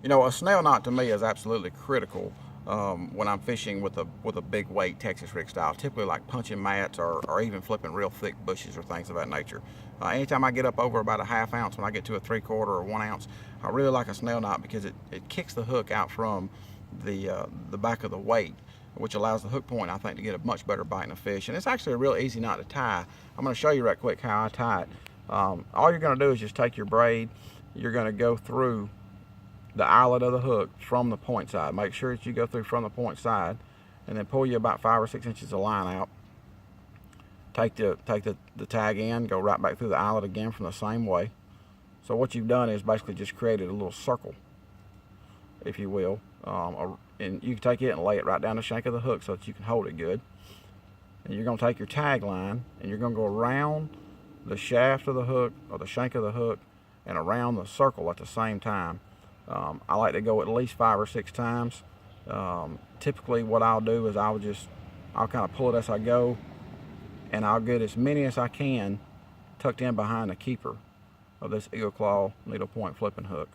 You know, a snail knot to me is absolutely critical when I'm fishing with a big weight Texas rig style, typically like punching mats or even flipping real thick bushes or things of that nature. Anytime I get up over about a half ounce, when I get to a 3/4 or 1 ounce, I really like a snail knot because it kicks the hook out from the back of the weight, which allows the hook point, I think, to get a much better bite in a fish. And it's actually a real easy knot to tie. I'm going to show you right quick how I tie it. All you're going to do is just take your braid. You're going to go through the eyelet of the hook from the point side. Make sure that you go through from the point side, and then pull you about 5 or 6 inches of line out. Take the tag in, go right back through the eyelet again from the same way. So what you've done is basically just created a little circle, if you will, and you can take it and lay it right down the shank of the hook so that you can hold it good. And you're going to take your tag line and you're going to go around the shaft of the hook or the shank of the hook and around the circle at the same time. I like to go at least 5 or 6 times. Typically what I'll do is I'll kind of pull it as I go, and I'll get as many as I can tucked in behind the keeper of this Eagle Claw needle point flipping hook.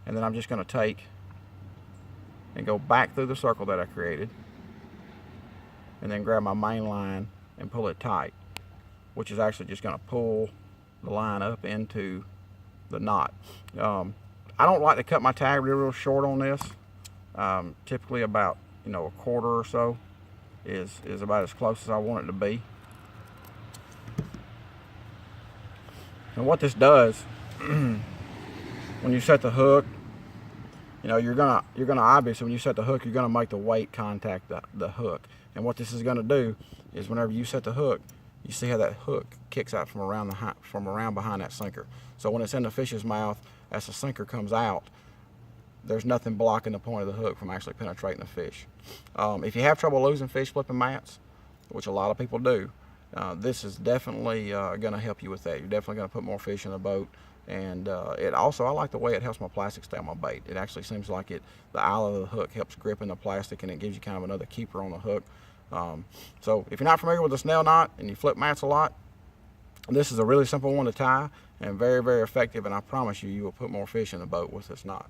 And then I'm just going to take and go back through the circle that I created, and then grab my main line and pull it tight, which is actually just going to pull the line up into the knot. I don't like to cut my tag real short on this. Typically about, a 1/4 or so is about as close as I want it to be. And what this does, when you set the hook, you're gonna obviously, when you set the hook, you're gonna make the weight contact the hook. And what this is gonna do is, whenever you set the hook, you see how that hook kicks out from around behind that sinker. So when it's in the fish's mouth, as the sinker comes out, there's nothing blocking the point of the hook from actually penetrating the fish. If you have trouble losing fish flipping mats, which a lot of people do, this is definitely going to help you with that. You're definitely going to put more fish in the boat. And it also, I like the way it helps my plastic stay on my bait. It actually seems like the eyelet of the hook helps grip in the plastic, and it gives you kind of another keeper on the hook. So if you're not familiar with the snail knot and you flip mats a lot, this is a really simple one to tie and very, very effective, and I promise you, you will put more fish in the boat with this knot.